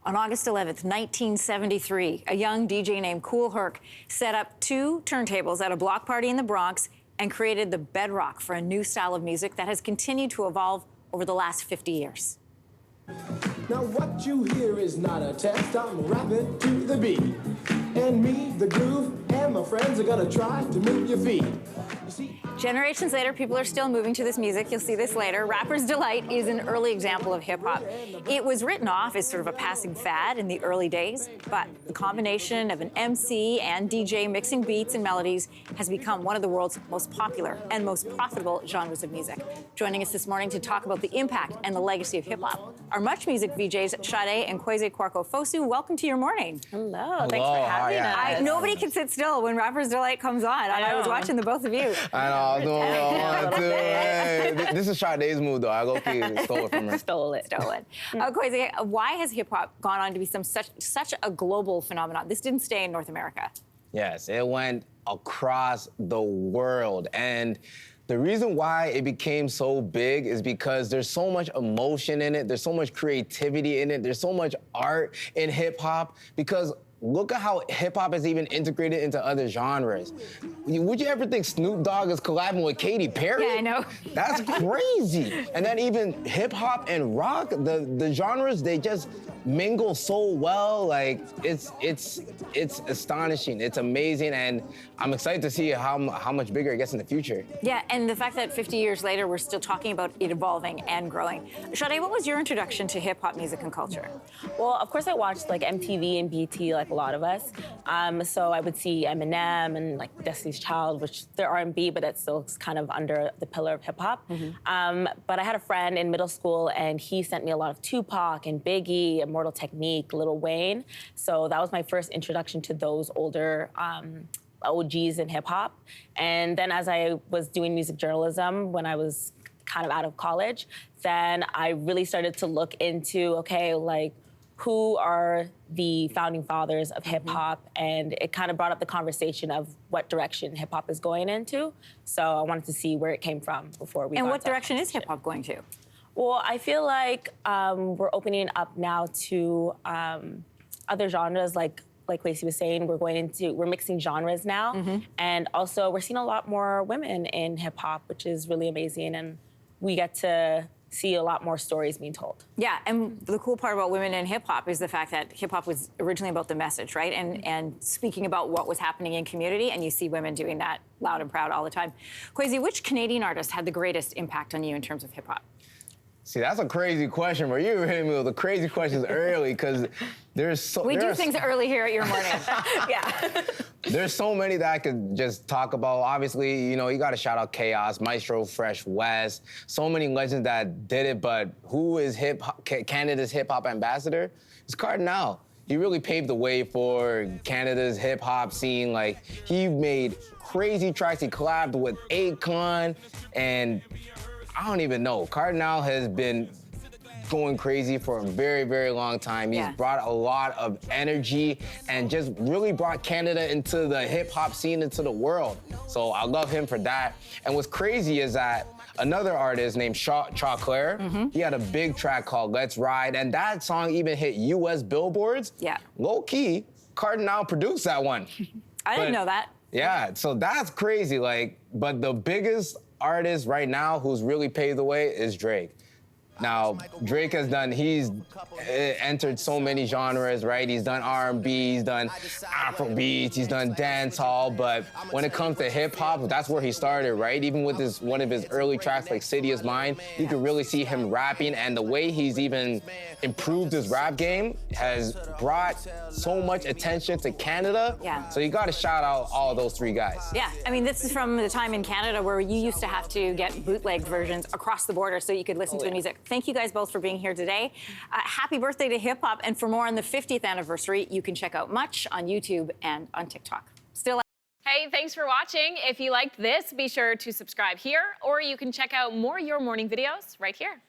On August 11th, 1973, a young DJ named Kool Herc set up 2 turntables at a block party in the Bronx and created the bedrock for a new style of music that has continued to evolve over the last 50 years. Now what you hear is not a test, I'm rapping to the beat. And me, the groove, and my friends are gonna try to move your feet. You see? Generations later, people are still moving to this music. You'll see this later. Rapper's Delight is an early example of hip-hop. It was written off as sort of a passing fad in the early days, but the combination of an MC and DJ mixing beats and melodies has become one of the world's most popular and most profitable genres of music. Joining us this morning to talk about the impact and the legacy of hip-hop are Much Music VJs Sade and Kwesi Kwarko-Fosu. Welcome to your morning. Hello. Thanks for having us. Nobody can sit still when Rapper's Delight comes on. I was watching the both of you. I know. Hey, this is Sade's move, though. I stole it from her. Stole it. Kwesi, why has hip-hop gone on to be such a global phenomenon? This didn't stay in North America. Yes, it went across the world. And the reason why it became so big is because there's so much emotion in it. There's so much creativity in it. There's so much art in hip-hop because look at how hip-hop is even integrated into other genres. Would you ever think Snoop Dogg is collabing with Katy Perry? Yeah, I know. That's crazy. And then even hip-hop and rock, the genres, they just mingle so well. Like, it's astonishing. It's amazing, and I'm excited to see how much bigger it gets in the future. Yeah, and the fact that 50 years later, we're still talking about it evolving and growing. Sade, what was your introduction to hip-hop music and culture? Well, of course, I watched like MTV and BT like a lot of us. So I would see Eminem and like Destiny's Child, which they're R&B, but it's still kind of under the pillar of hip-hop. But I had a friend in middle school, and he sent me a lot of Tupac and Biggie, Immortal Technique, Lil Wayne. So that was my first introduction to those older OGs in hip-hop. And then as I was doing music journalism when I was kind of out of college, then I really started to look into, okay, like, who are the founding fathers of hip-hop, and it kind of brought up the conversation of what direction hip-hop is going into. So I wanted to see where it came from before we got And what to direction is hip-hop going to? Well, I feel like we're opening up now to other genres, like Kwesi was saying, we're mixing genres now, and also we're seeing a lot more women in hip-hop, which is really amazing, and we get to see a lot more stories being told. Yeah, and the cool part about women in hip-hop is the fact that hip-hop was originally about the message, right? And speaking about what was happening in community, and you see women doing that loud and proud all the time. Kwesi, which Canadian artist had the greatest impact on you in terms of hip-hop? See, that's a crazy question, but you hit me with the crazy questions early, because We do things early here at your morning. Yeah. There's so many that I could just talk about. Obviously, you know, you got to shout out Chaos, Maestro, Fresh West, so many legends that did it, but who is Canada's hip-hop ambassador? It's Cardinal. He really paved the way for Canada's hip-hop scene. Like, he made crazy tracks. He collabed with Akon, and I don't even know. Cardinal has been going crazy for a very, very long time. He's brought a lot of energy and just really brought Canada into the hip-hop scene, into the world. So I love him for that. And what's crazy is that another artist named Chauclair, he had a big track called Let's Ride, and that song even hit US billboards. Yeah. Low-key, Cardinal produced that one. I didn't know that. Yeah, so that's crazy. Like, but the biggest artist right now who's really paved the way is Drake. Now, Drake he's entered so many genres, right? He's done R&B, he's done Afrobeats, he's done dancehall, but when it comes to hip-hop, that's where he started, right? Even with one of his early tracks like City Is Mine, you can really see him rapping, and the way he's even improved his rap game has brought so much attention to Canada. Yeah. So you gotta shout out all those 3 guys. Yeah, I mean, this is from the time in Canada where you used to have to get bootlegged versions across the border so you could listen to the music. Thank you guys both for being here today. Happy birthday to hip-hop, and for more on the 50th anniversary, you can check out Much on YouTube and on TikTok. Hey, thanks for watching. If you liked this, be sure to subscribe here, or you can check out more Your Morning videos right here.